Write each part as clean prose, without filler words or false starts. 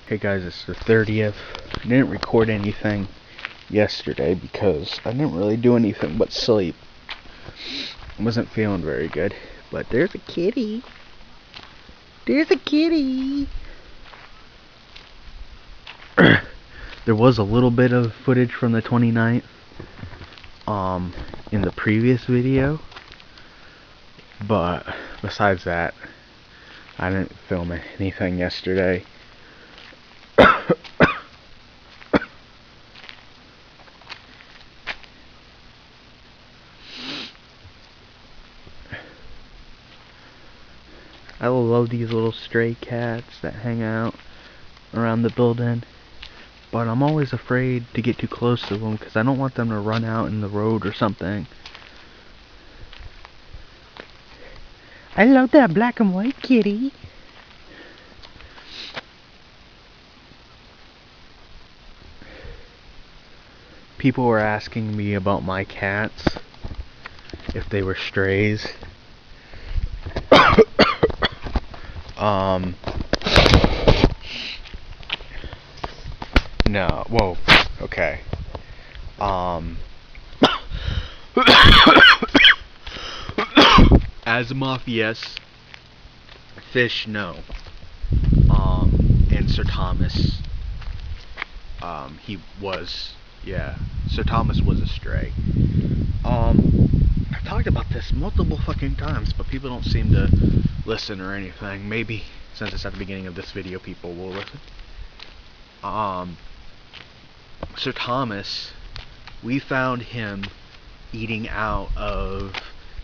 Hey guys, it's the 30th. I didn't record anything yesterday because I didn't really do anything but sleep. I wasn't feeling very good. But there's a kitty. There's a kitty. There was a little bit of footage from the 29th in the previous video. But besides that, I didn't film anything yesterday. I love these little stray cats that hang out around the building, but I'm always afraid to get too close to them because I don't want them to run out in the road or something. I love that black and white kitty. People were asking me about my cats, if they were strays. No, whoa, okay. Asimov, yes. Fish, no. And Sir Thomas, he was, yeah. Sir Thomas was a stray. I've talked about this multiple fucking times, but people don't seem to listen or anything. Maybe since it's at the beginning of this video, people will listen. Sir Thomas, we found him eating out of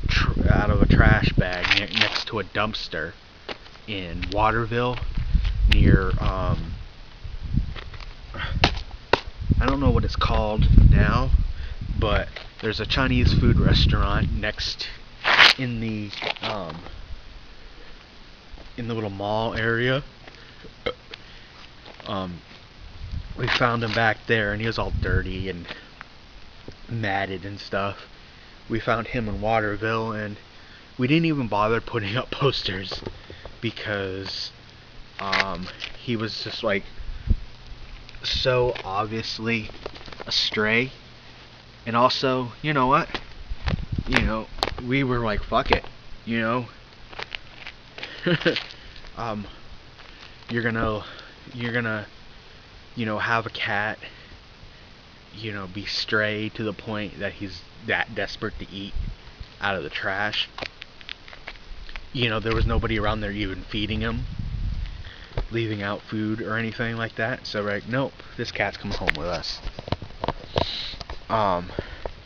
a trash bag next to a dumpster in Waterville, near I don't know what it's called now, but there's a Chinese food restaurant next in the little mall area. We found him back there, and he was all dirty and matted and stuff. We found him in Waterville, and we didn't even bother putting up posters because he was just like so obviously a stray. And also, you know what? We were like, fuck it, you're gonna have a cat, be stray to the point that he's that desperate to eat out of the trash. There was nobody around there even feeding him, leaving out food or anything like that. So we're like, nope, this cat's coming home with us.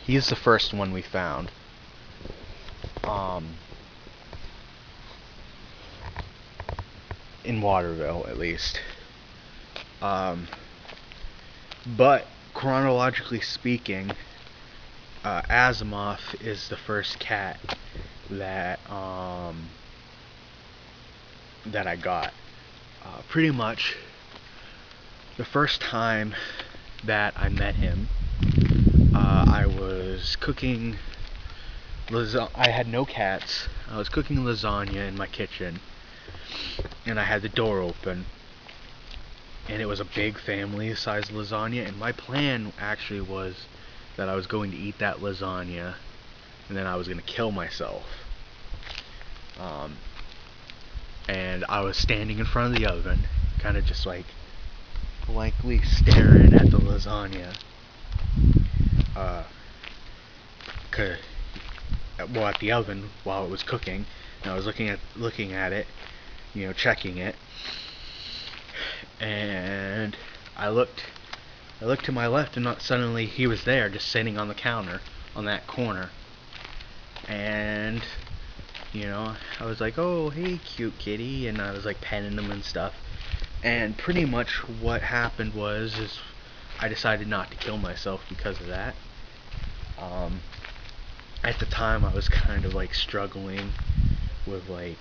He's the first one we found. In Waterville, at least. But chronologically speaking, Asimov is the first cat that I got. Pretty much the first time that I met him, I was cooking I had no cats. I was cooking lasagna in my kitchen, and I had the door open, and it was a big family-sized lasagna, and my plan actually was that I was going to eat that lasagna, and then I was going to kill myself. And I was standing in front of the oven, kind of just like blankly staring at the lasagna. At the oven while it was cooking, and I was looking at it, checking it, and I looked to my left, and suddenly he was there, just sitting on the counter on that corner. And I was like, oh, hey, cute kitty, and I was like petting him and stuff. And pretty much what happened is I decided not to kill myself because of that. At the time, I was kind of like struggling with like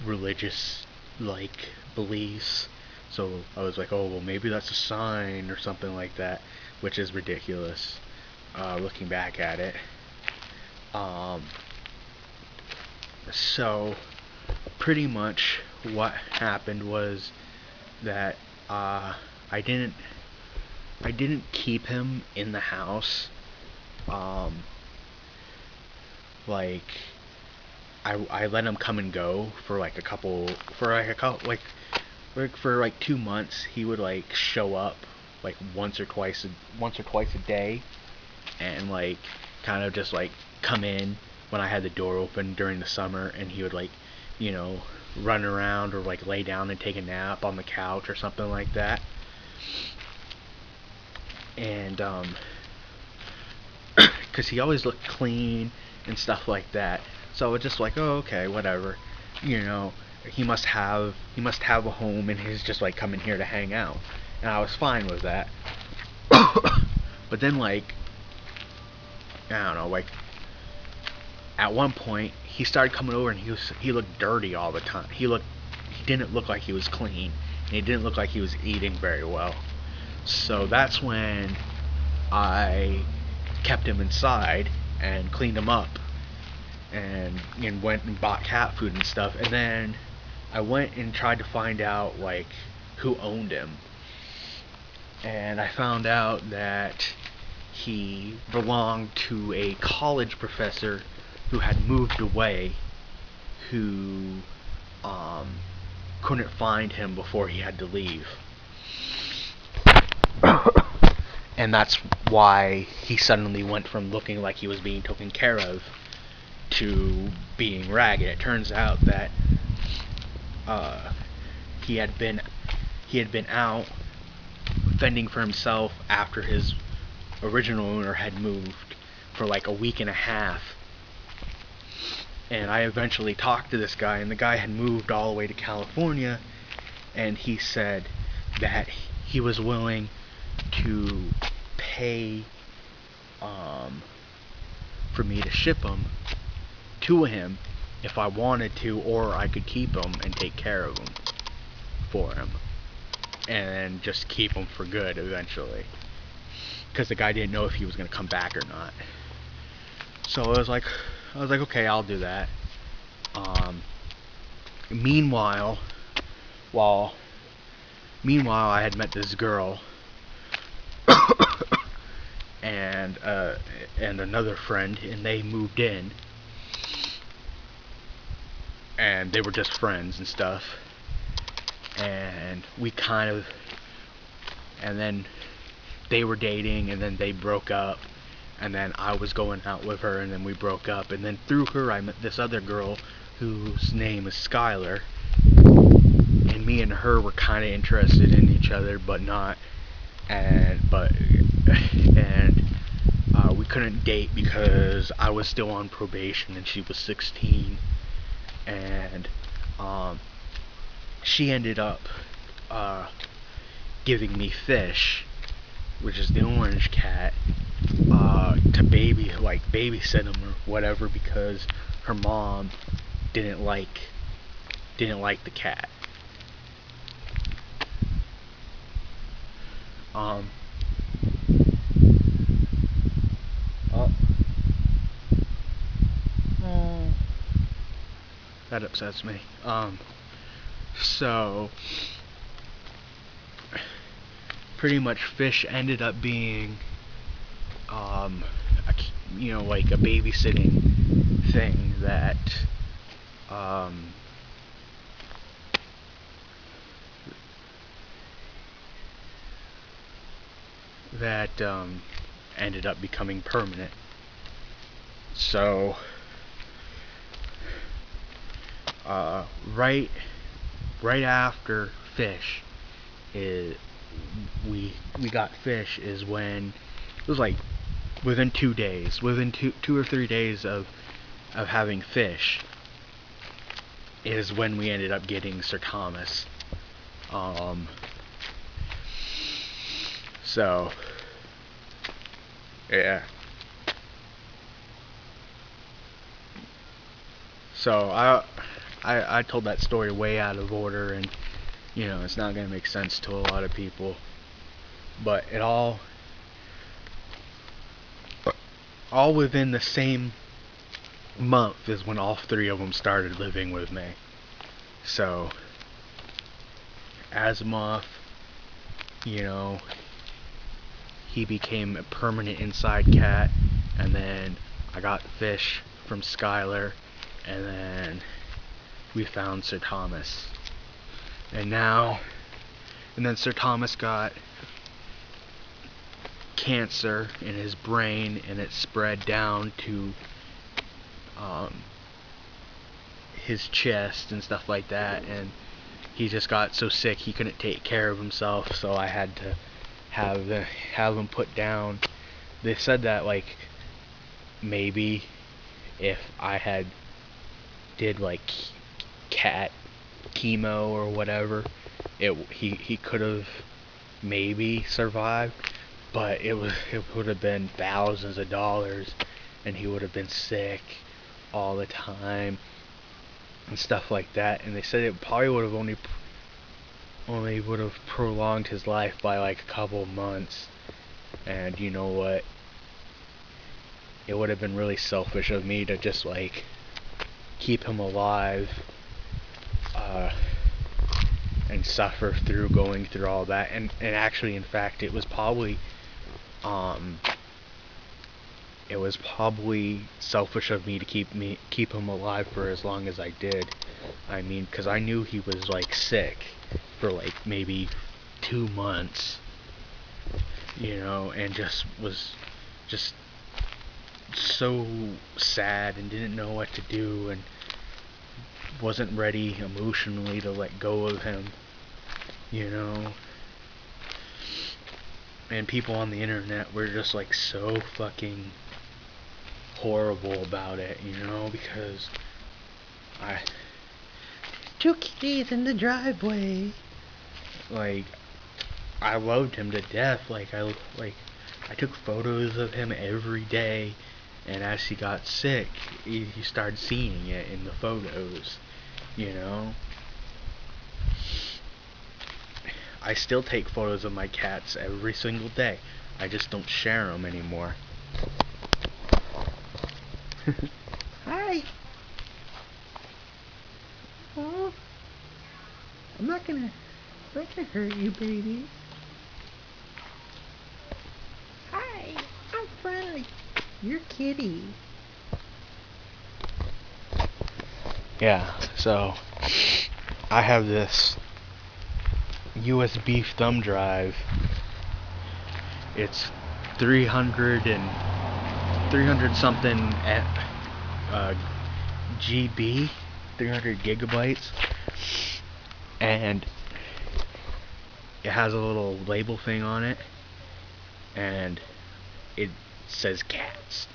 religious like beliefs, so I was like, oh well, maybe that's a sign or something like that, which is ridiculous looking back at it. So pretty much what happened was that I didn't keep him in the house. Um, like I let him come and go for like a couple for like 2 months. He would like show up like once or twice a day, and like kind of just like come in when I had the door open during the summer, and he would like, you know, run around or like lay down and take a nap on the couch or something like that. And because he always looked clean and stuff like that. So I was just like, oh, okay, whatever. You know, he must have a home, and he's just like coming here to hang out, and I was fine with that. But then, like, I don't know, like at one point he started coming over, and he looked dirty all the time. He didn't look like he was clean, and he didn't look like he was eating very well. So that's when I kept him inside and cleaned him up, and went and bought cat food and stuff. And then I went and tried to find out like who owned him, and I found out that he belonged to a college professor who had moved away, who couldn't find him before he had to leave. And that's why he suddenly went from looking like he was being taken care of to being ragged. It turns out that he had been out fending for himself after his original owner had moved for like a week and a half. And I eventually talked to this guy, and the guy had moved all the way to California, and he said that he was willing to pay for me to ship him to him if I wanted to, or I could keep him and take care of him for him, and just keep him for good eventually, because the guy didn't know if he was going to come back or not. So I was like, okay, I'll do that. Meanwhile, I had met this girl and another friend, and they moved in, and they were just friends and stuff. And then they were dating, and then they broke up, and then I was going out with her, and then we broke up, and then through her I met this other girl whose name is Skylar, and me and her were kind of interested in each other, but not, and we couldn't date because I was still on probation and she was 16, and she ended up giving me Fish, which is the orange cat, to babysit him or whatever, because her mom didn't like the cat. That upsets me. So pretty much Fish ended up being like a babysitting thing that ended up becoming permanent. So right after Fish we got Fish is when it was like within 2 or 3 days of having Fish is when we ended up getting Sir Thomas. So yeah. So I told that story way out of order, and it's not going to make sense to a lot of people, but it all within the same month is when all 3 of them started living with me. So Asimov, you know, he became a permanent inside cat, and then I got Fish from Skylar, and then we found Sir Thomas. And then Sir Thomas got cancer in his brain, and it spread down to his chest and stuff like that, and he just got so sick he couldn't take care of himself, so I had to have him put down. They said that, like, maybe if I had did like cat chemo or whatever, he could have maybe survived, but it would have been thousands of dollars, and he would have been sick all the time and stuff like that. And they said it probably would have only would have prolonged his life by like a couple months. And you know what? It would have been really selfish of me to just like keep him alive and suffer through going through all that. And actually, in fact, it was probably selfish of me to keep him alive for as long as I did. I mean, because I knew he was like sick for like maybe 2 months, you know, and was just so sad and didn't know what to do and wasn't ready emotionally to let go of him, you know. And people on the internet were just like so fucking horrible about it, you know, because two kitties in the driveway. Like, I loved him to death. I took photos of him every day, and as he got sick, you started seeing it in the photos, you know. I still take photos of my cats every single day. I just don't share them anymore. Hi. Oh, I'm not gonna hurt you, baby. Hi, I'm friendly. You're kitty. Yeah, so I have this USB thumb drive. It's 300 something GB, 300 gigabytes, and it has a little label thing on it, and it says cats,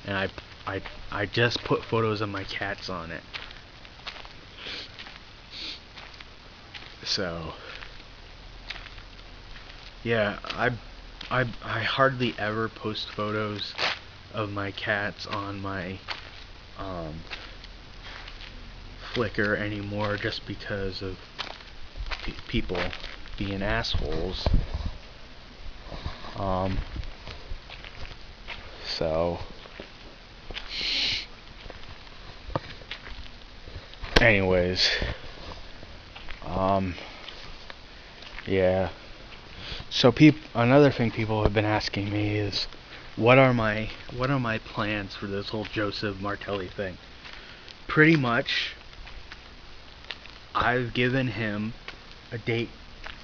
and I just put photos of my cats on it. So yeah, I hardly ever post photos of my cats on my Flickr anymore, just because of people being assholes. So anyways, yeah. So another thing people have been asking me is, what are my plans for this whole Joseph Martelli thing? Pretty much, I've given him a date,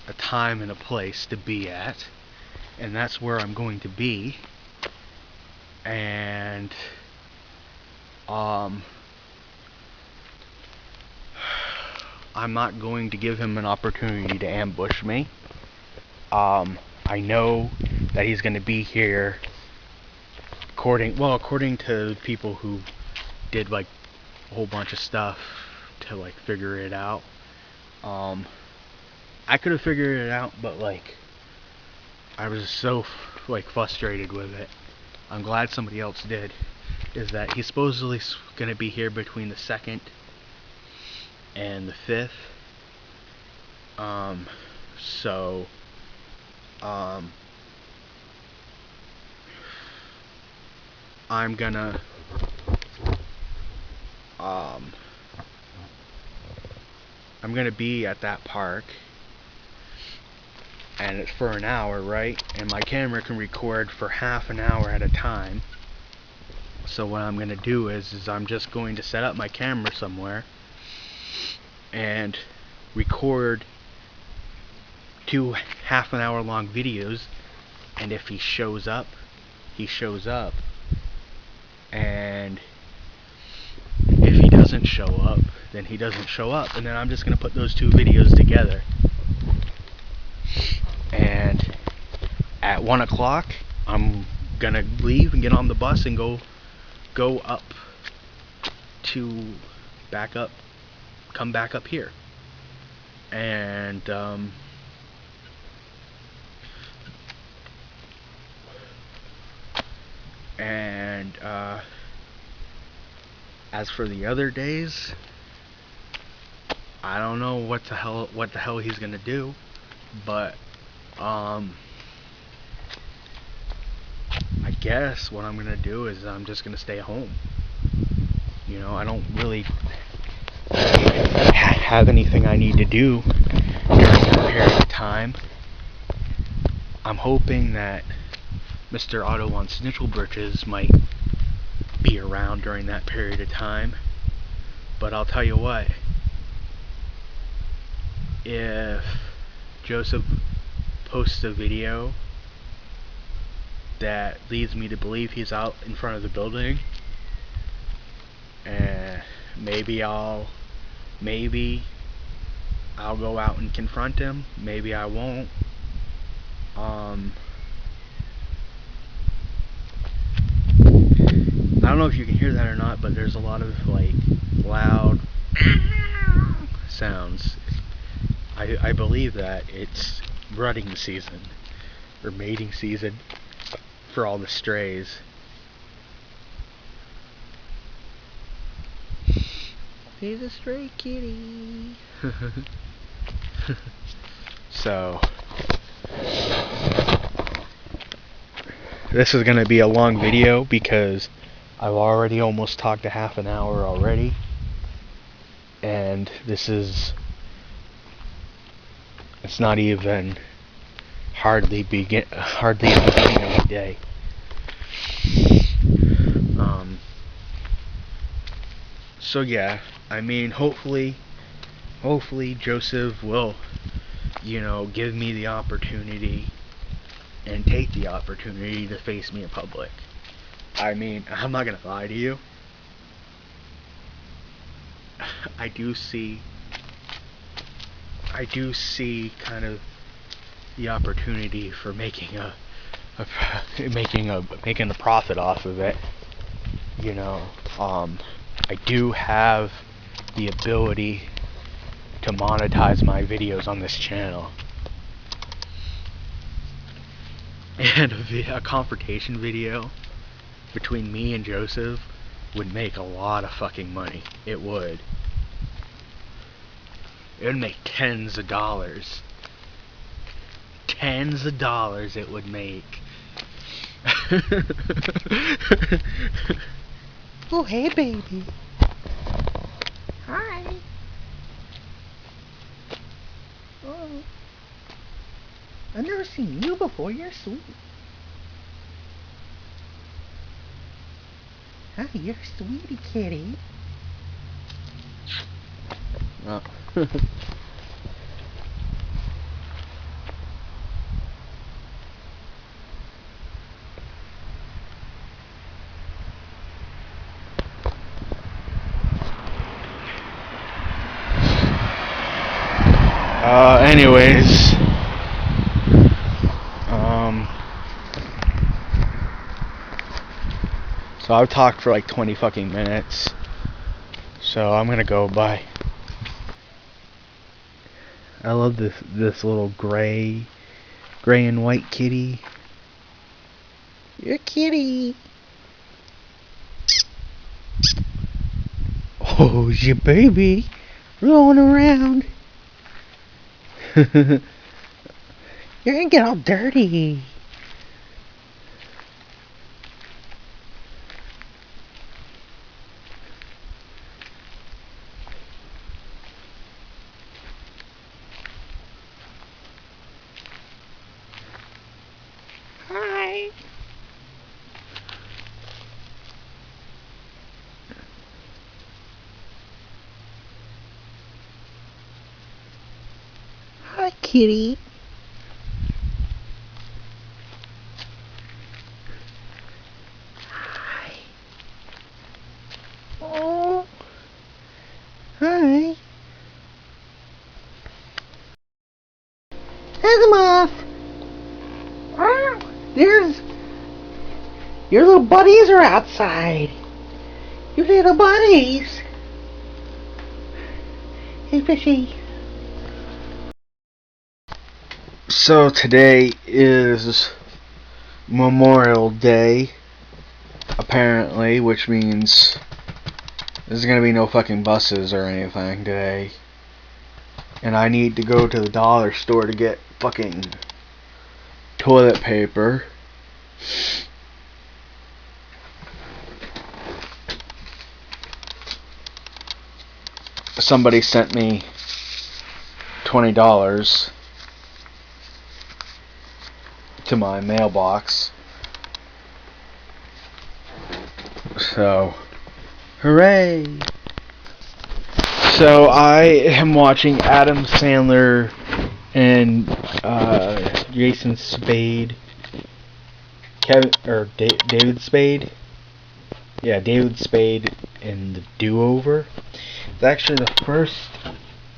a time, and a place to be at, and that's where I'm going to be. And I'm not going to give him an opportunity to ambush me. I know that he's going to be here, according to people who did like a whole bunch of stuff to like figure it out. I could have figured it out, but like I was so like frustrated with it. I'm glad somebody else did. Is that he's supposedly going to be here between the 2nd and the 5th. So I'm gonna be at that park, and it's for an hour, right? And my camera can record for half an hour at a time. So what I'm gonna do is I'm just going to set up my camera somewhere and record 2 half an hour long videos, and if he shows up, he shows up, and if he doesn't show up, then he doesn't show up, and then I'm just gonna put those 2 videos together. And at 1 o'clock, I'm gonna leave and get on the bus and go up to come back up here. And as for the other days, I don't know what the hell he's gonna do, but I guess what I'm gonna do is I'm just gonna stay home. You know, I don't really have anything I need to do during that period of time. I'm hoping that Mr. Otto on Snitchelbritches might be around during that period of time, but I'll tell you what, if Joseph posts a video that leads me to believe he's out in front of the building, and maybe I'll go out and confront him, maybe I won't. I don't know if you can hear that or not, but there's a lot of like loud sounds. I believe that it's rutting season or mating season for all the strays. He's a stray kitty. So this is gonna be a long video because I've already almost talked a half an hour already, and it's not even hardly the beginning of the day. So yeah, I mean, hopefully Joseph will, give me the opportunity and take the opportunity to face me in public. I mean, I'm not gonna lie to you. I do see kind of the opportunity for making a profit off of it. I do have the ability to monetize my videos on this channel. And a confrontation video between me and Joseph would make a lot of fucking money. It would. It would make tens of dollars. Tens of dollars it would make. Oh, hey, baby. Hi. Oh. I've never seen you before. You're sweet. Hi, you're a sweetie kitty. Oh. Anyways, so I've talked for like 20 fucking minutes, so I'm gonna go. Bye. I love this little gray and white kitty. You're a kitty. Oh, your baby rolling around. You're gonna get all dirty. kitty. Hi. Oh. Hi. There's a moth. There's... Your little buddies are outside. Your little buddies. Hey, fishy. So today is Memorial Day, apparently, which means there's gonna be no fucking buses or anything today. And I need to go to the dollar store to get fucking toilet paper. Somebody sent me $20 to my mailbox. So, hooray! So I am watching Adam Sandler and Jason Spade, David Spade. Yeah, David Spade in The Do-Over. It's actually the first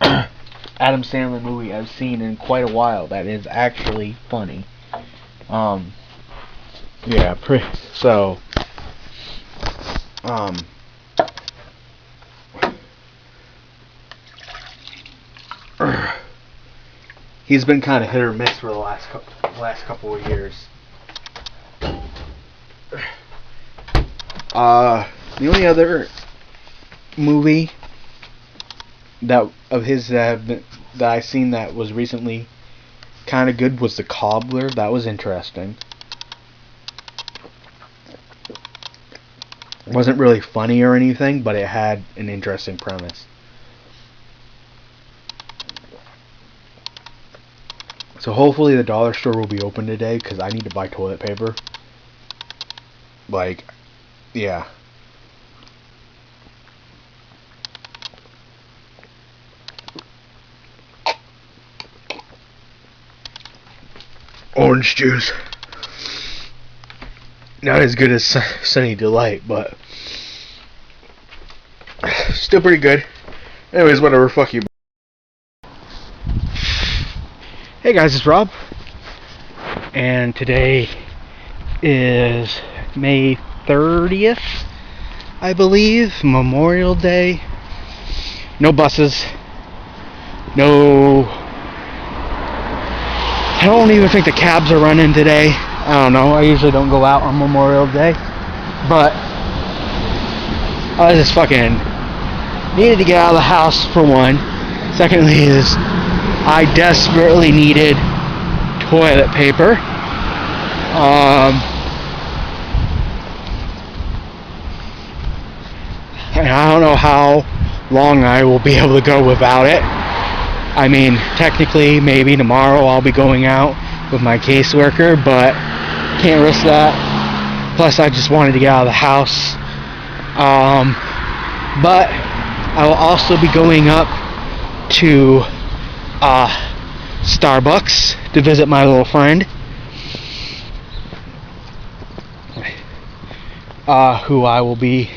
Adam Sandler movie I've seen in quite a while that is actually funny. Yeah, so he's been kind of hit or miss for the last couple of years. The only other movie that I seen that was recently kind of good was The Cobbler. That was interesting. It wasn't really funny or anything, but it had an interesting premise. So hopefully the dollar store will be open today, because I need to buy toilet paper. Like, yeah. Orange juice. Not as good as Sunny Delight, but still pretty good. Anyways, whatever, fuck you. Hey guys, it's Rob, and today is May 30th, I believe, Memorial Day. No buses. No... I don't even think the cabs are running today. I don't know, I usually don't go out on Memorial Day, but I just fucking needed to get out of the house, for one. Secondly is I desperately needed toilet paper. And I don't know how long I will be able to go without it. I mean, technically, maybe tomorrow I'll be going out with my caseworker, but can't risk that. Plus, I just wanted to get out of the house. But I will also be going up to Starbucks to visit my little friend, who I will be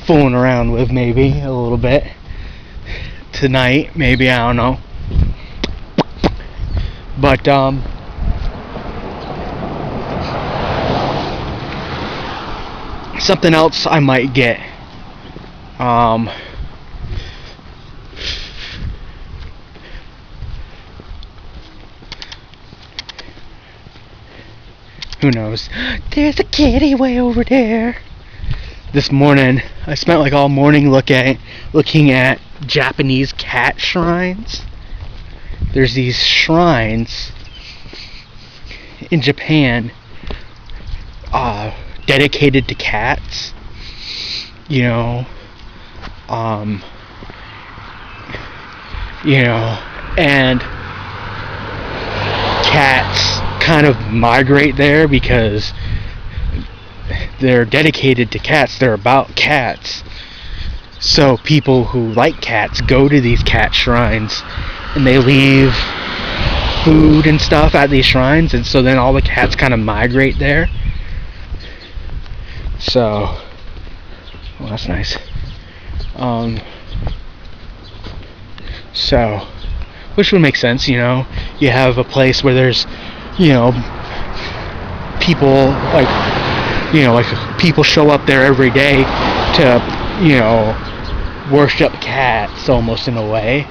fooling around with maybe a little bit tonight, maybe, I don't know. But something else I might get. Who knows? There's a kitty way over there. This morning, I spent like all morning looking at Japanese cat shrines. There's these shrines in Japan dedicated to cats. You know, and cats kind of migrate there because they're dedicated to cats. They're about cats. So people who like cats go to these cat shrines, and they leave food and stuff at these shrines, and so then all the cats kind of migrate there. So, well, that's nice. So, which would make sense, you know. You have a place where there's, you know, people like people show up there every day to, you know, worship cats almost in a way,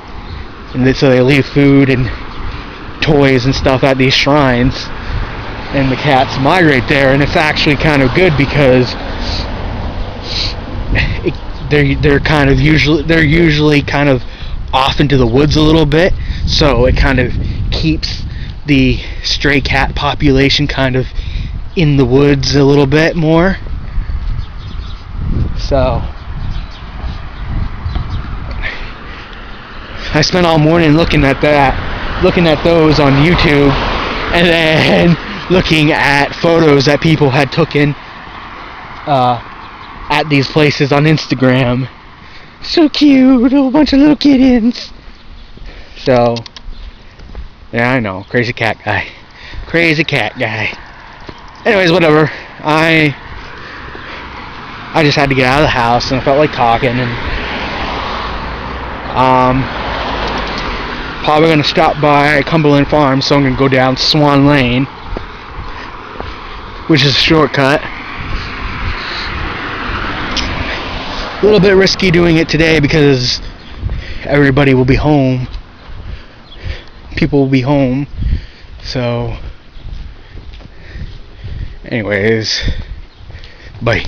and so they leave food and toys and stuff at these shrines, and the cats migrate there, and it's actually kind of good because they're usually kind of off into the woods a little bit, so it kind of keeps the stray cat population kind of in the woods a little bit more. So I spent all morning looking at those on YouTube, and then looking at photos that people had taken at these places on Instagram. So cute, a whole bunch of little kittens. So, yeah, I know, crazy cat guy. Anyways, whatever. I just had to get out of the house, and I felt like talking, and probably gonna stop by Cumberland Farms, so I'm gonna go down Swan Lane, which is a shortcut. A little bit risky doing it today because everybody will be home. People will be home. So, anyways, bye.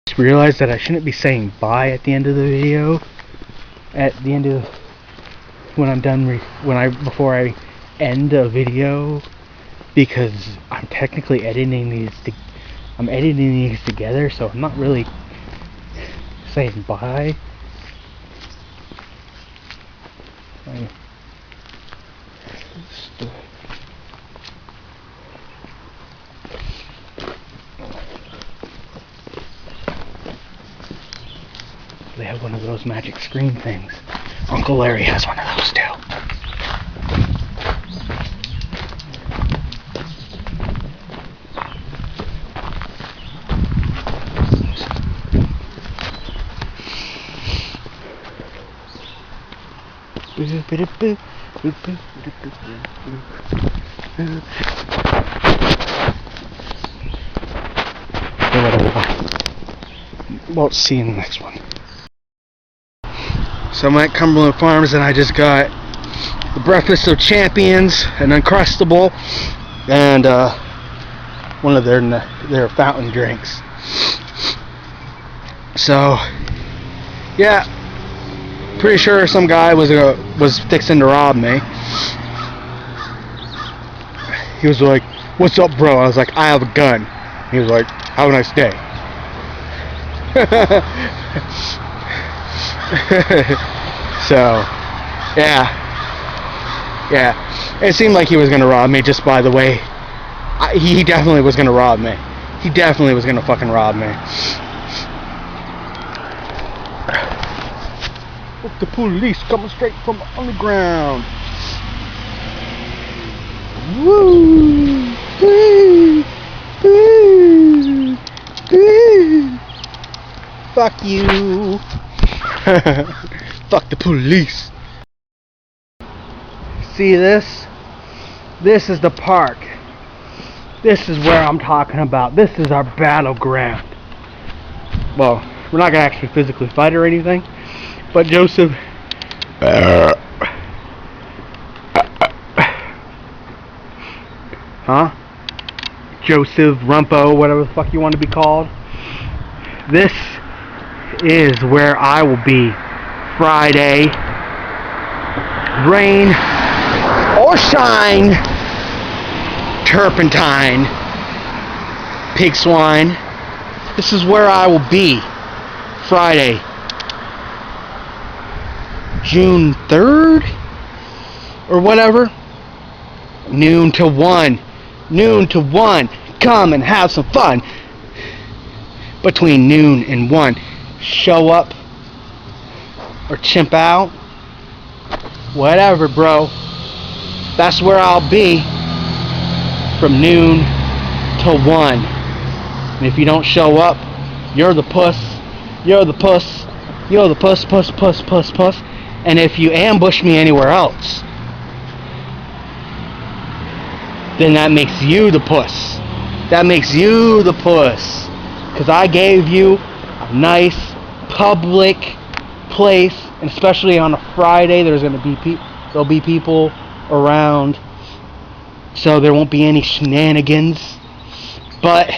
Just realized that I shouldn't be saying bye at the end of the video. At the end of when I'm done, before I end a video, because I'm technically editing these. I'm editing these together, so I'm not really saying bye. They have one of those magic screen things. Uncle Larry has one of those too. We'll see you in the next one. So I'm at Cumberland Farms, and I just got the Breakfast of Champions, an Uncrustable, and one of their fountain drinks. So, yeah, pretty sure some guy was fixing to rob me. He was like, "What's up, bro?" I was like, "I have a gun." He was like, "Have a nice day." So, yeah. It seemed like he was gonna rob me just by the way. He definitely was gonna rob me. He definitely was gonna fucking rob me. The police coming straight from the underground. Woo! Woo! Woo! Woo! Fuck you. Fuck the police. See this? This is the park. This is where I'm talking about. This is our battleground. Well, we're not gonna actually physically fight or anything, but Joseph Joseph Rumpo, whatever the fuck you want to be called. This is where I will be Friday, rain or shine, turpentine, pig swine. This is where I will be Friday, June 3rd or whatever, noon to 1. Come and have some fun between noon and 1. Show up or chimp out, whatever, bro. That's where I'll be from noon to 1. And if you don't show up, you're the puss. You're the puss. You're the puss, puss, puss, puss, puss. And if you ambush me anywhere else, then that makes you the puss. That makes you the puss. Because I gave you a nice public place, and especially on a Friday, there'll be people around, so there won't be any shenanigans. But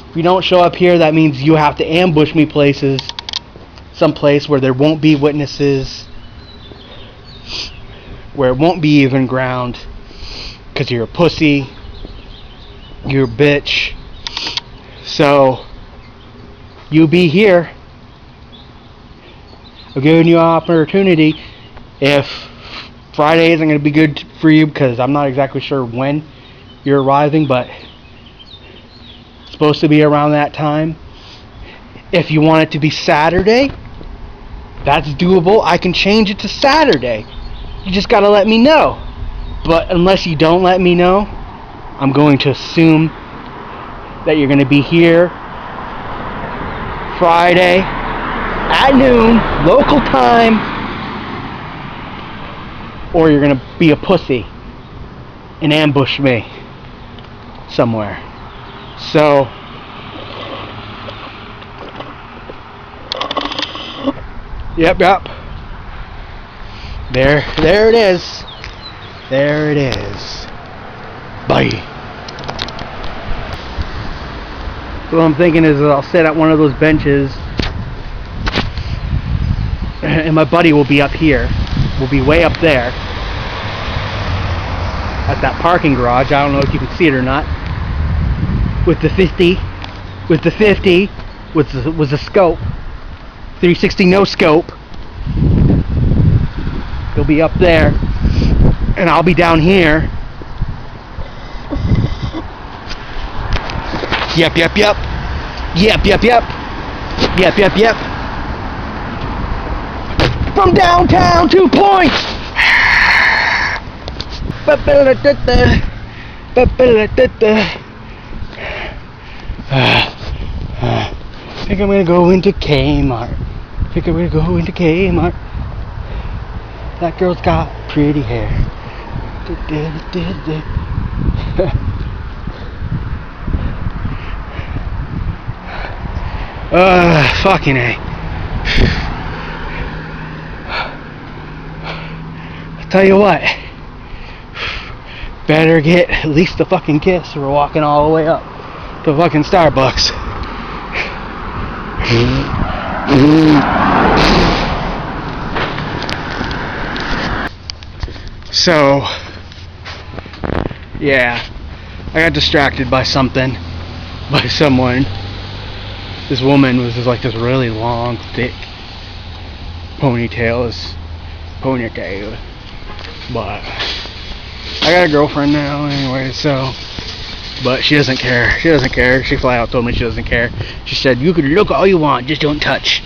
if you don't show up here, that means you have to ambush me someplace where there won't be witnesses, where it won't be even ground, because you're a pussy, you're a bitch. So you be here. I'm giving you an opportunity. If Friday isn't going to be good for you, because I'm not exactly sure when you're arriving, but it's supposed to be around that time. If you want it to be Saturday, that's doable. I can change it to Saturday. You just got to let me know. But unless you don't let me know, I'm going to assume that you're going to be here Friday at noon, local time, or you're going to be a pussy and ambush me somewhere. So, yep. There it is. There it is. Bye. So what I'm thinking is that I'll sit at one of those benches, and my buddy will be up here. We'll be way up there at that parking garage. I don't know if you can see it or not. With the 50, with the scope, 360 no scope. He'll be up there, and I'll be down here. Yep. From downtown 2 points. I think I'm gonna go into Kmart. That girl's got pretty hair. Fucking A. I'll tell you what. Better get at least a fucking kiss. We're walking all the way up to fucking Starbucks. So, yeah, I got distracted by someone. This woman was just like this really long, thick ponytail. But I got a girlfriend now anyway, so, but she doesn't care. She flat out told me she doesn't care. She said, you can look all you want, just don't touch.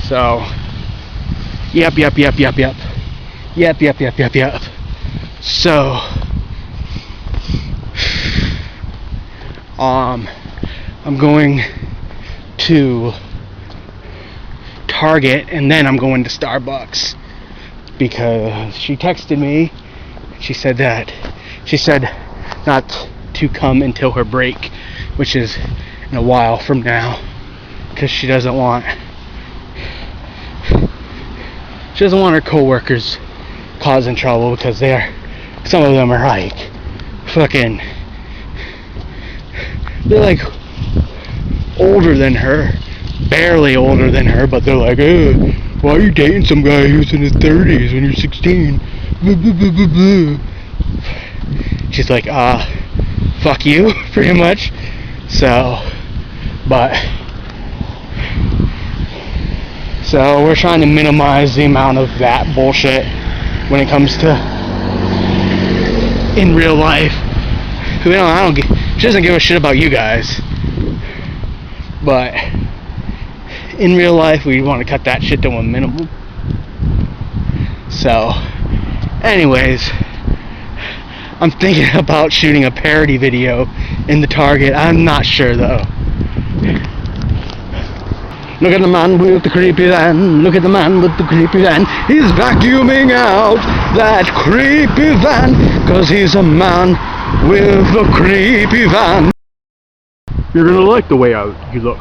So, yep. So, I'm going to Target, and then I'm going to Starbucks, because she texted me. She said not to come until her break, which is in a while from now, because she doesn't want her coworkers causing trouble, because some of them are like fucking, they're like older than her, barely older than her, but they're like, why are you dating some guy who's in his 30s when you're 16? Blah, blah, blah, blah, blah. She's like, fuck you, pretty much. So we're trying to minimize the amount of that bullshit when it comes to in real life. She doesn't give a shit about you guys. But in real life, we want to cut that shit to a minimum. So, anyways, I'm thinking about shooting a parody video in the Target. I'm not sure though. Look at the man with the creepy van. Look at the man with the creepy van. He's vacuuming out that creepy van, 'cause he's a man with a creepy van. You're gonna like the way you look.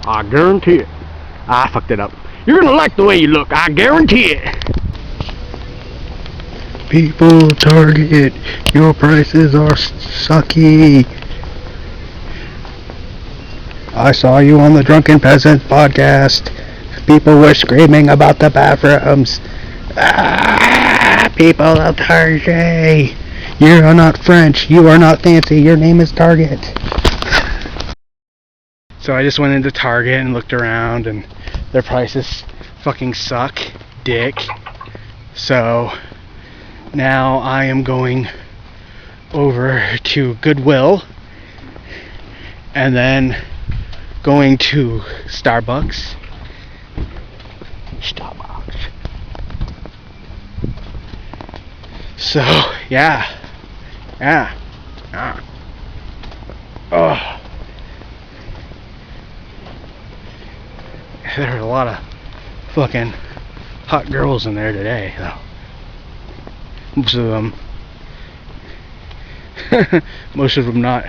I guarantee it. I fucked it up. You're gonna like the way you look. I guarantee it. People, Target, your prices are sucky. I saw you on the Drunken Peasant podcast. People were screaming about the bathrooms. People of Target. You are not French. You are not fancy. Your name is Target. So I just went into Target and looked around, and their prices fucking suck dick. So now I am going over to Goodwill and then going to Starbucks. So yeah. Oh, there are a lot of fucking hot girls in there today, though. Most of them not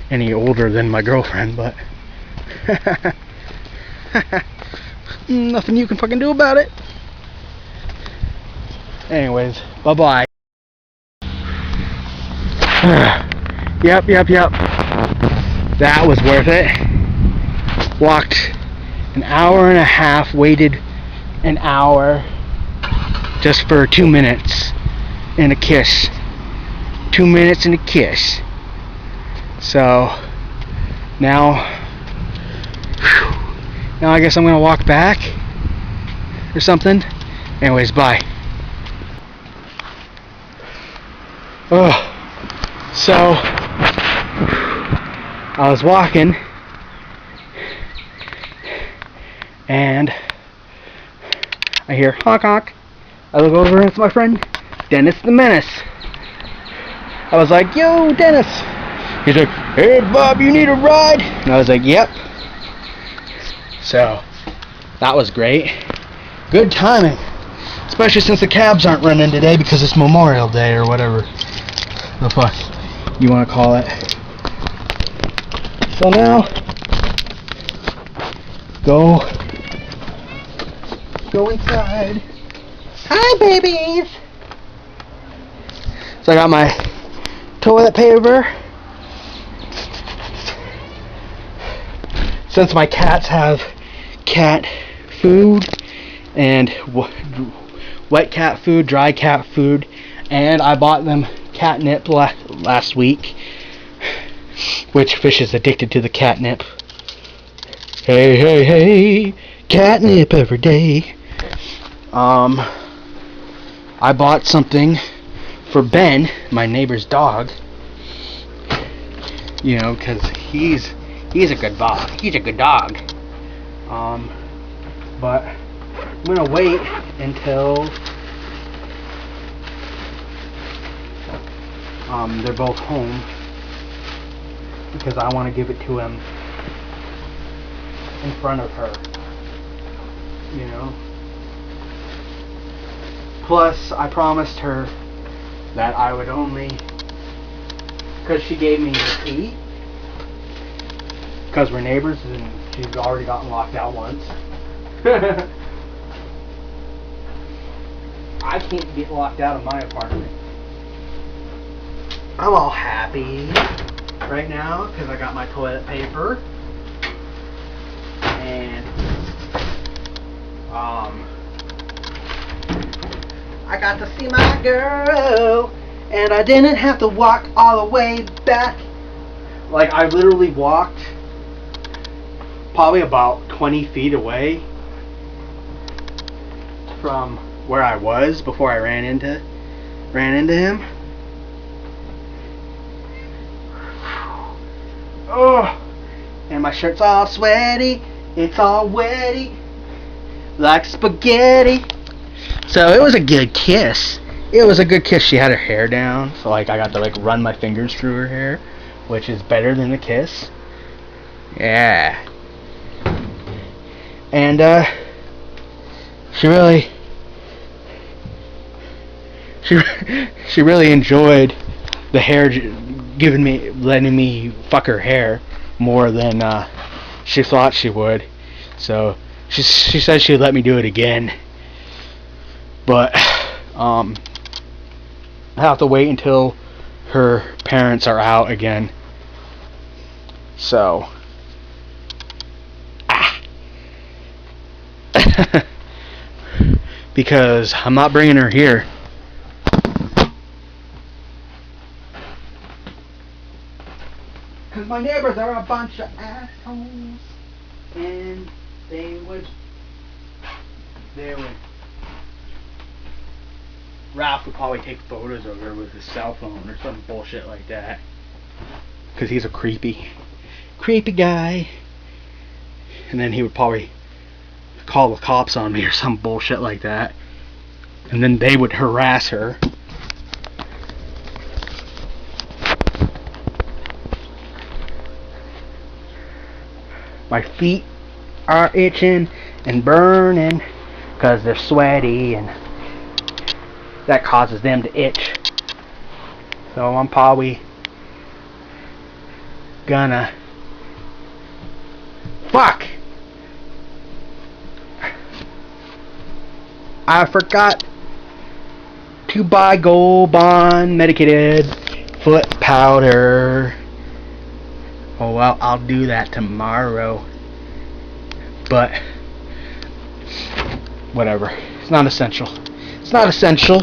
any older than my girlfriend, but nothing you can fucking do about it. Anyways, bye-bye. Yep. That was worth it. Walked an hour and a half, waited an hour just for 2 minutes and a kiss. 2 minutes and a kiss. So now I guess I'm gonna walk back or something. Anyways, bye. So I was walking and I hear honk honk. I look over and it's my friend Dennis the Menace. I was like, yo, Dennis. He's like, hey Bob, you need a ride? And I was like, yep. So that was great. Good timing. Especially since the cabs aren't running today because it's Memorial Day or whatever the fuck you want to call it. So now go inside. Hi babies. So I got my toilet paper. Since my cats have cat food and wet cat food, dry cat food, and I bought them catnip last week, which fish is addicted to the catnip. Hey, catnip every day. I bought something for Ben, my neighbor's dog. You know, because he's a good dog. He's a good dog. But I'm gonna wait until they're both home because I want to give it to him in front of her. You know. Plus, I promised her that I would only, because she gave me the key, because we're neighbors and she's already gotten locked out once. I can't get locked out of my apartment. I'm all happy right now because I got my toilet paper and I got to see my girl and I didn't have to walk all the way back. Like, I literally walked probably about 20 feet away from where I was before I ran into him. Oh, and my shirt's all sweaty It's all wetty, like spaghetti. So it was a good kiss. It was a good kiss. She had her hair down, so like I got to like run my fingers through her hair, which is better than a kiss. Yeah. And she really she really enjoyed the hair, letting me fuck her hair more than she thought she would. So she said she'd let me do it again, but I have to wait until her parents are out again. So because I'm not bringing her here. Because my neighbors are a bunch of assholes, and they would Ralph would probably take photos of her with his cell phone or some bullshit like that. Because he's a creepy guy. And then he would probably call the cops on me or some bullshit like that. And then they would harass her. My feet are itching and burning because they're sweaty, and that causes them to itch. So I'm probably gonna I forgot to buy Gold Bond medicated foot powder. Oh well, I'll do that tomorrow. But whatever. It's not essential. It's not essential.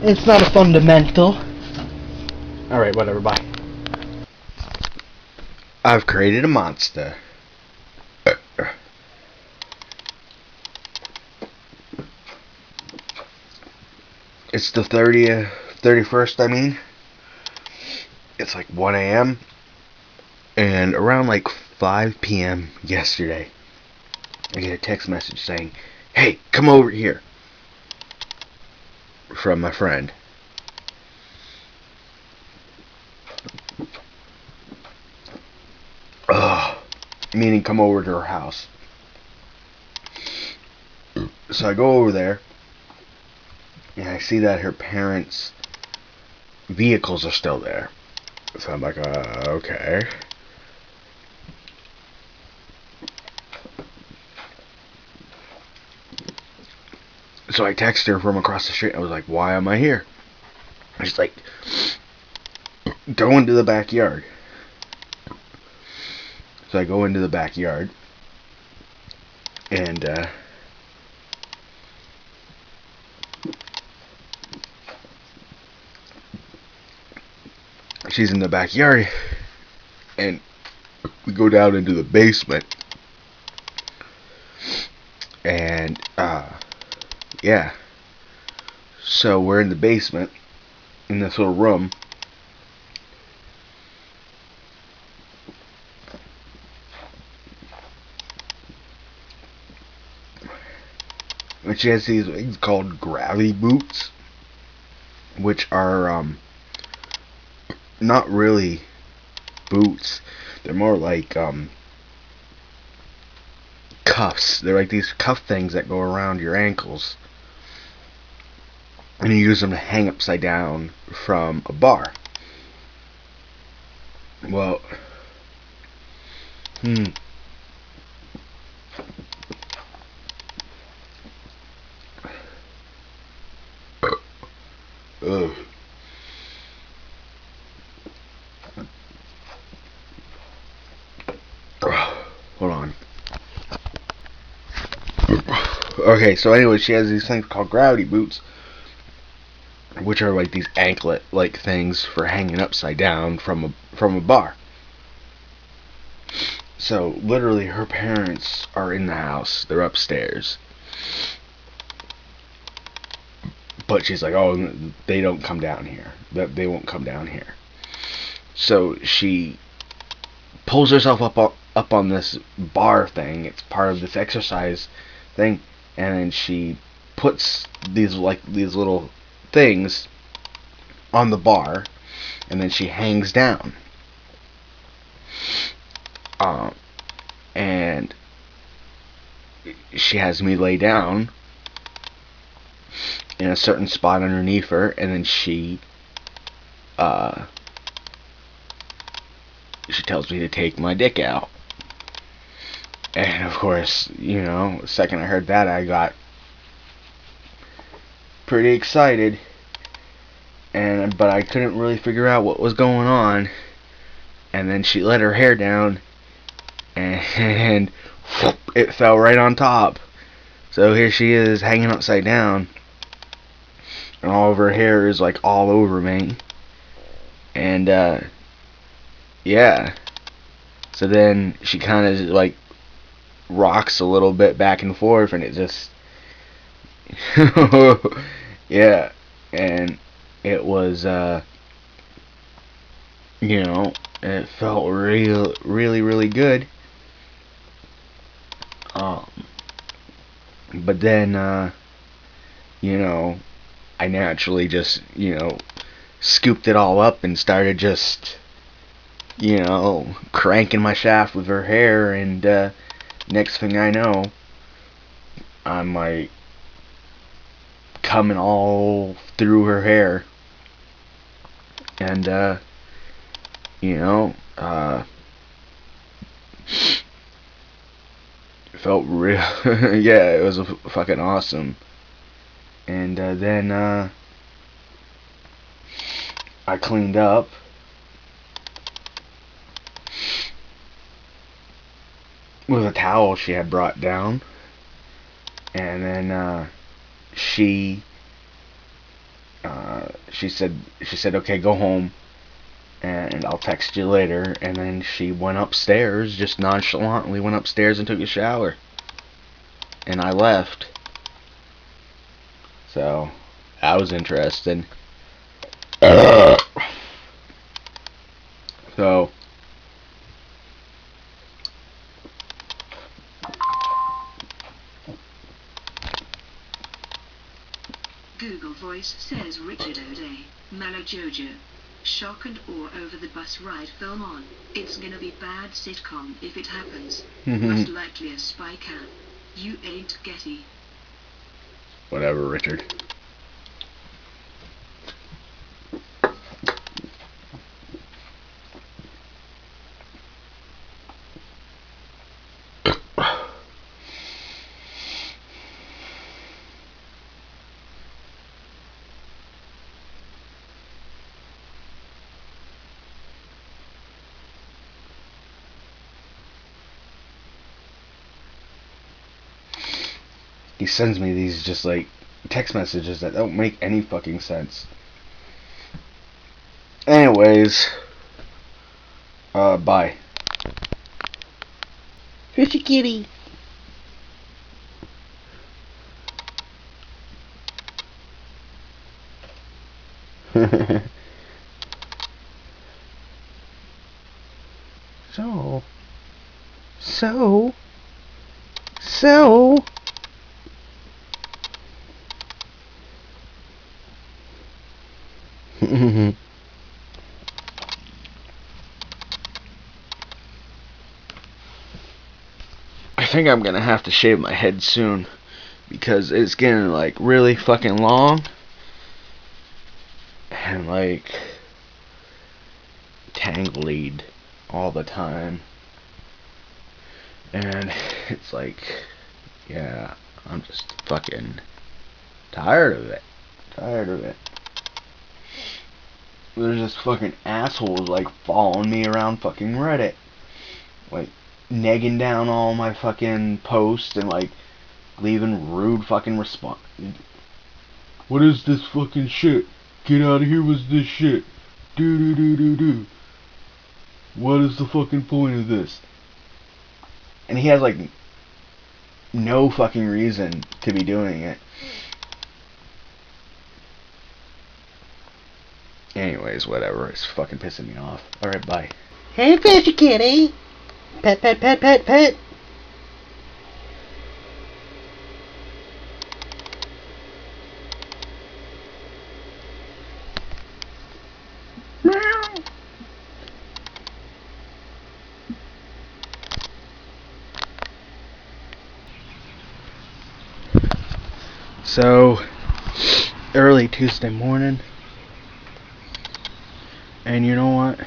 It's not a fundamental. Alright, whatever, bye. I've created a monster. It's the 31st, I mean. It's like 1 a.m. And around like 5 p.m. yesterday, I get a text message saying, "Hey, come over here," from my friend. Meaning come over to her house. So I go over there, and I see that her parents' vehicles are still there. So I'm like, okay. So I text her from across the street. I was like, why am I here? She's like, go into the backyard. So I go into the backyard, and she's in the backyard, and we go down into the basement, and yeah, so we're in the basement in this little room, and she has these things called gravity boots, which are not really boots. They're more like cuffs. They're like these cuff things that go around your ankles, and you use them to hang upside down from a bar. Well, hold on. Okay, so anyway, she has these things called gravity boots, which are like these anklet-like things for hanging upside down from a bar. So literally, her parents are in the house. They're upstairs, but she's like, "Oh, they don't come down here. They won't come down here." So she pulls herself up up on this bar thing. It's part of this exercise thing, and then she puts these little things on the bar, and then she hangs down. And she has me lay down in a certain spot underneath her, and then she tells me to take my dick out. And of course, the second I heard that, I got pretty excited, but I couldn't really figure out what was going on. And then she let her hair down, and it fell right on top. So here she is hanging upside down, and all of her hair is like all over me. And yeah. So then she kind of like rocks a little bit back and forth, and it just yeah. And it was it felt really good. But then I naturally just scooped it all up and started just cranking my shaft with her hair, and next thing I know, I'm like coming all through her hair. And it felt real. Yeah, it was fucking awesome. And then I cleaned up, with a towel she had brought down, and then she said, okay, go home, and I'll text you later. And then she went upstairs, just nonchalantly went upstairs and took a shower, and I left. So that was interesting. So Google Voice says Richard O'Day, Malajojo. Shock and awe over the bus ride film on. It's gonna be bad sitcom if it happens. Most likely a spy cam. You ain't Getty. Whatever, Richard. He sends me these just like text messages that don't make any fucking sense. Anyways, bye. Fishy kitty. So. I think I'm gonna have to shave my head soon, because it's getting like really fucking long and like tangled all the time, and it's like, yeah, I'm just fucking tired of it. There's just fucking assholes like following me around fucking Reddit, like negging down all my fucking posts and like leaving rude fucking response. What is this fucking shit? Get out of here with this shit. Do. What is the fucking point of this? And he has like no fucking reason to be doing it. Anyways, whatever. It's fucking pissing me off. Alright, bye. Hey, fishy kitty. Pet, pet, pet, pet, pet. So, early Tuesday morning, and you know what?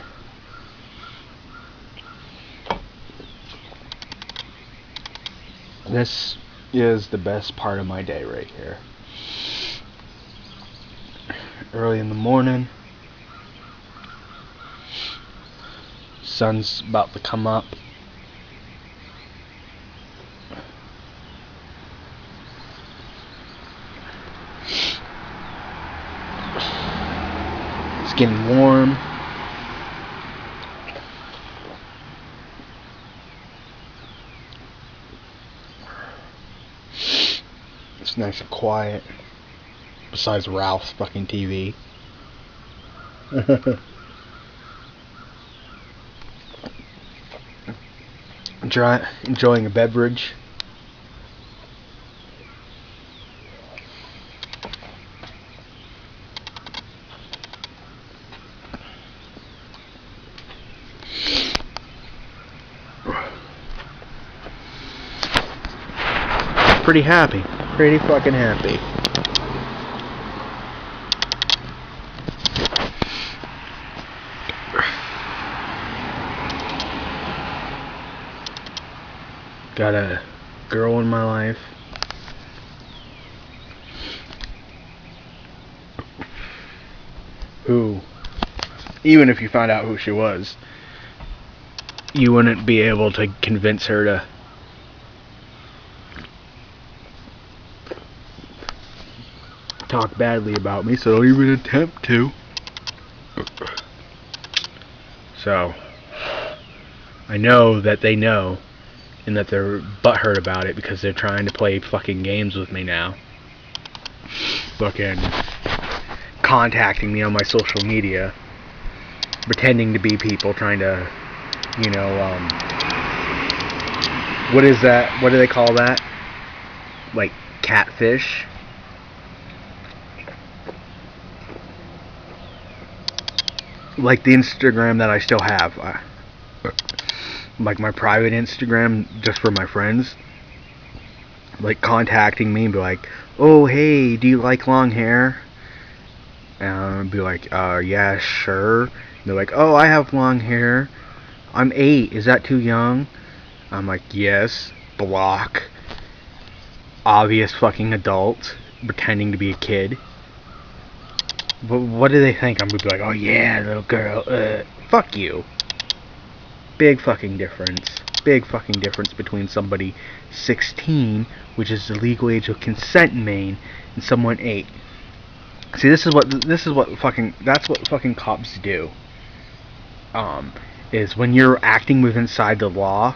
This is the best part of my day right here. Early in the morning, sun's about to come up. It's getting warm. It's nice and quiet. Besides Ralph's fucking TV. Enjoying a beverage. Pretty happy. Pretty fucking happy. Got a girl in my life. Who, even if you found out who she was, you wouldn't be able to convince her to talk badly about me, so don't even attempt to. So, I know that they know, and that they're butthurt about it because they're trying to play fucking games with me now. Fucking contacting me on my social media, pretending to be people, trying to, you know, what is that? What do they call that? Like catfish? Like the Instagram that I still have. Like my private Instagram, just for my friends. Like contacting me and be like, oh, hey, do you like long hair? And be like, yeah, sure. And they're like, oh, I have long hair. I'm 8. Is that too young? I'm like, yes. Block. Obvious fucking adult pretending to be a kid. But what do they think? I'm gonna be like, oh yeah, little girl. Fuck you. Big fucking difference. Big fucking difference between somebody 16, which is the legal age of consent in Maine, and someone 8. See, that's what fucking cops do. Is when you're acting within inside the law,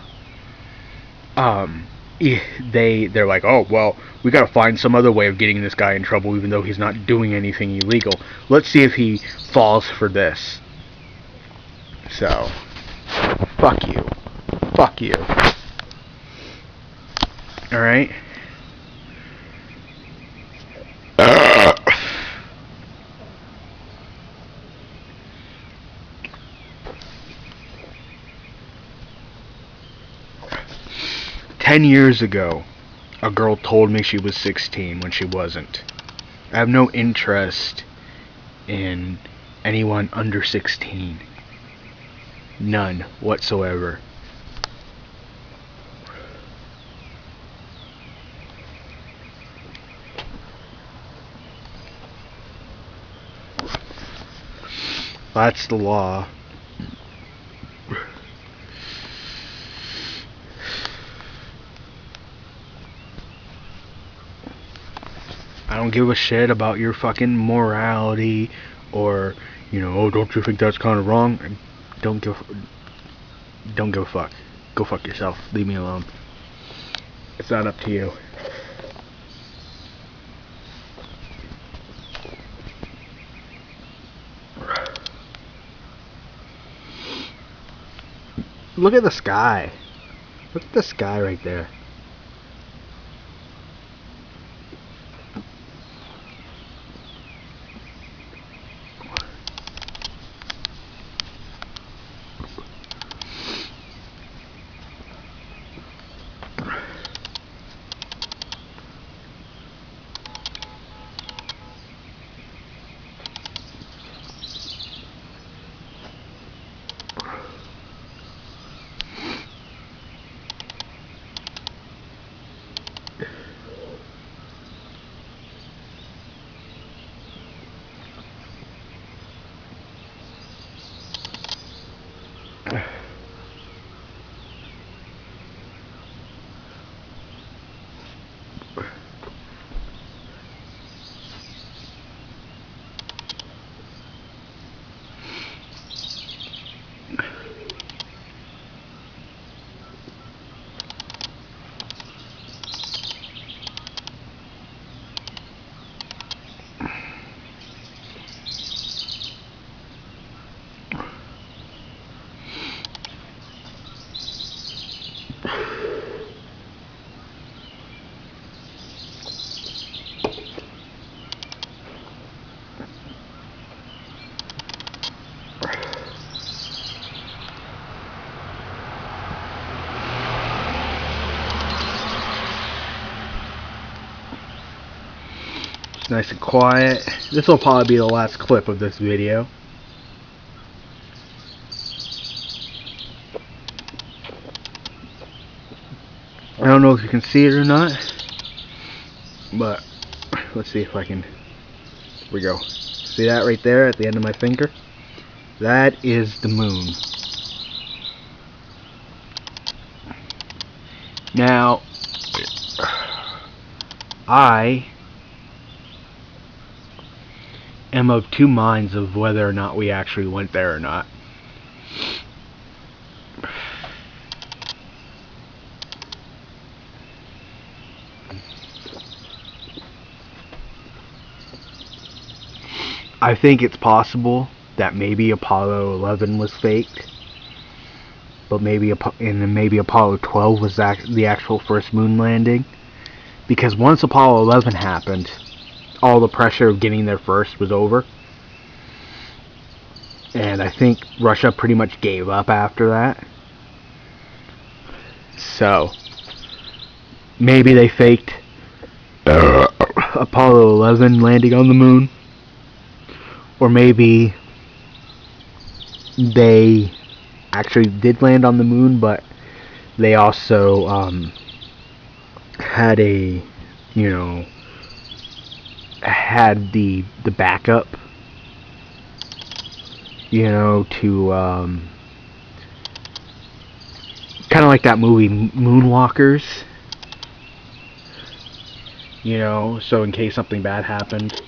they're like, oh well, we gotta find some other way of getting this guy in trouble, even though he's not doing anything illegal. Let's see if he falls for this. So, fuck you, fuck you. All right. 10 years ago, a girl told me she was 16 when she wasn't. I have no interest in anyone under 16. None whatsoever. That's the law. I don't give a shit about your fucking morality or, you know, oh, don't you think that's kind of wrong? Don't give a fuck. Go fuck yourself. Leave me alone. It's not up to you. Look at the sky. Look at the sky right there. It's nice and quiet. This will probably be the last clip of this video. I don't know if you can see it or not, but let's see if I can. Here we go. See that right there at the end of my finger? That is the moon. Now, I am of two minds of whether or not we actually went there or not. I think it's possible that maybe Apollo 11 was faked, but maybe Apollo 12 was the actual first moon landing, because once Apollo 11 happened, all the pressure of getting there first was over, and I think Russia pretty much gave up after that. So maybe they faked Apollo 11 landing on the moon, or maybe they actually did land on the moon, but they also had a, you know, had the backup, you know, to kind of like that movie Moonwalkers, you know, so in case something bad happened.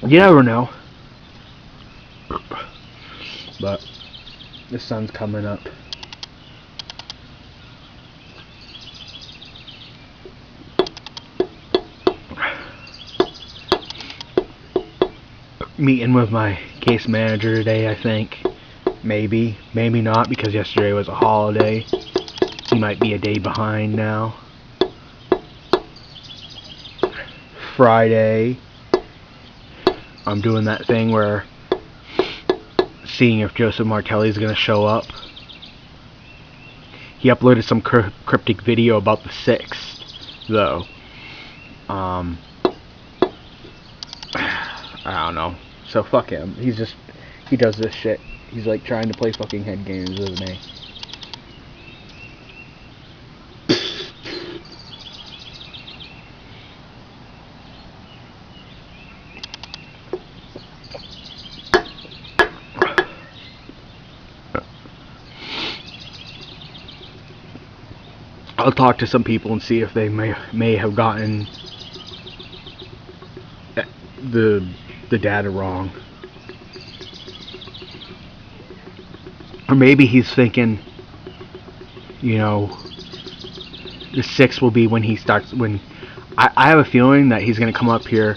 You never know. But the sun's coming up. Meeting with my case manager today, I think. Maybe not, because yesterday was a holiday. He might be a day behind now. Friday, I'm doing that thing where seeing if Joseph Martelli is going to show up. He uploaded some cryptic video about the 6th, though. I don't know. So fuck him. He does this shit. He's like trying to play fucking head games with me. I'll talk to some people and see if they may have gotten the data wrong. Or maybe he's thinking, you know, the 6th will be when he starts, I have a feeling that he's going to come up here.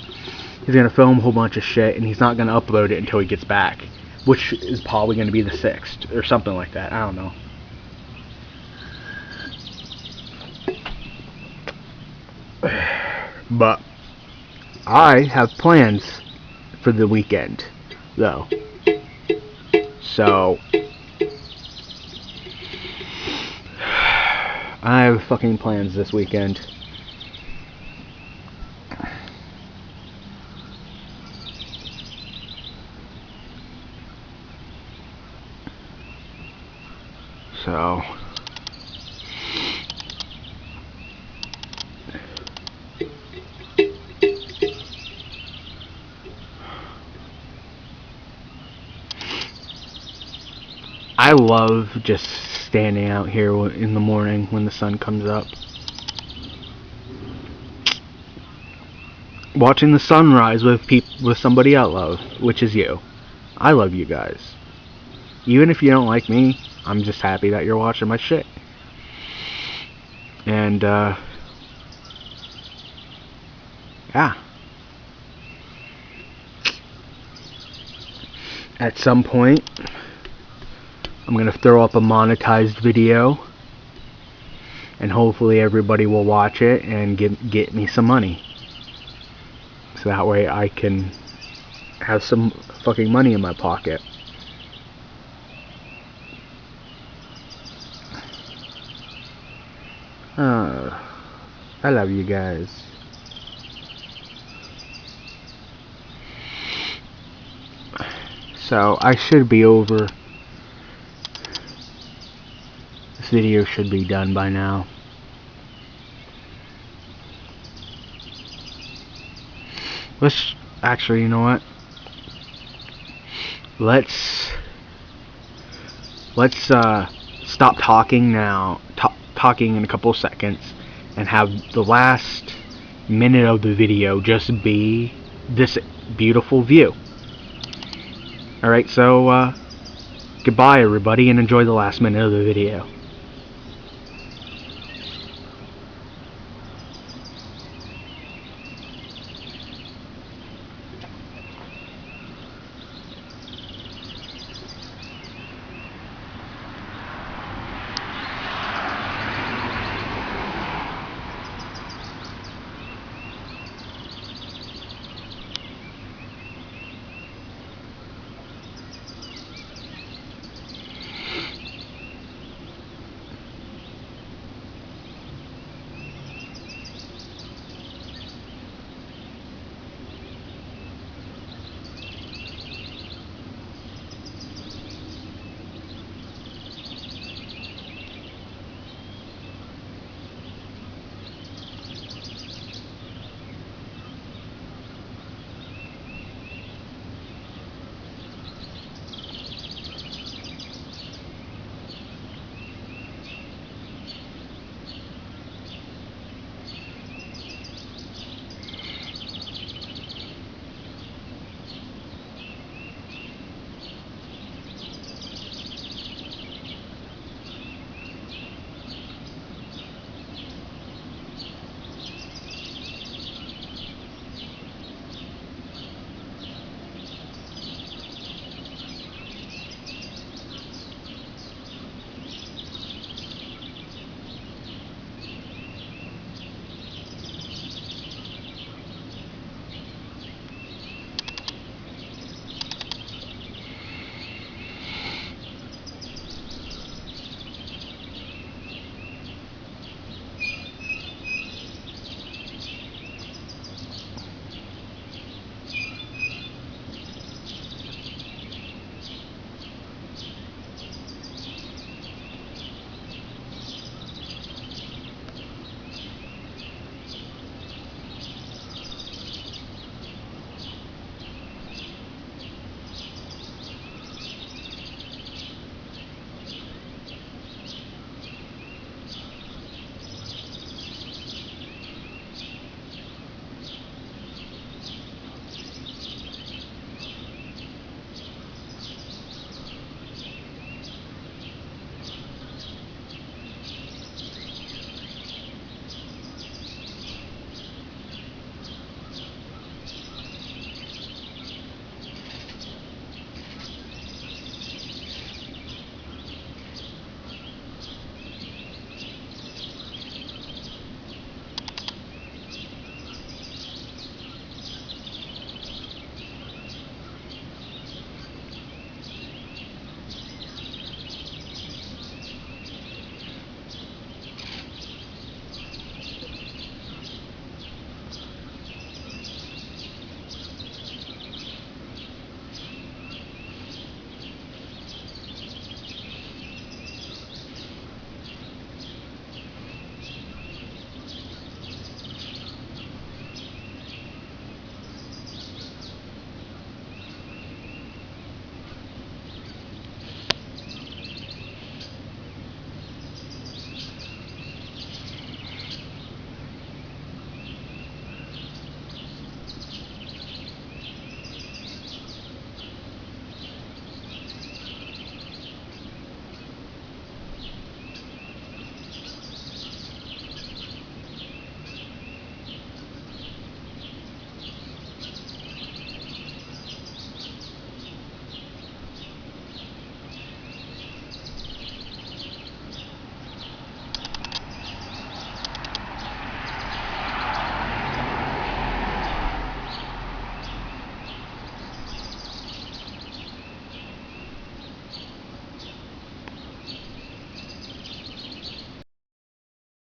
he's gonna film a whole bunch of shit, and he's not gonna upload it until he gets back, which is probably gonna be the 6th or something like that. I don't know. But I have plans for the weekend, though. So I have fucking plans this weekend. So I love just standing out here in the morning when the sun comes up, watching the sunrise with somebody I love, which is you. I love you guys. Even if you don't like me, I'm just happy that you're watching my shit. And yeah. At some point, I'm gonna throw up a monetized video, and hopefully everybody will watch it and get me some money, so that way I can have some fucking money in my pocket. I love you guys. So I should be over. This video should be done by now. Let's actually, you know what? Let's stop talking now. Talking in a couple of seconds, and have the last minute of the video just be this beautiful view. Alright, so goodbye everybody, and enjoy the last minute of the video.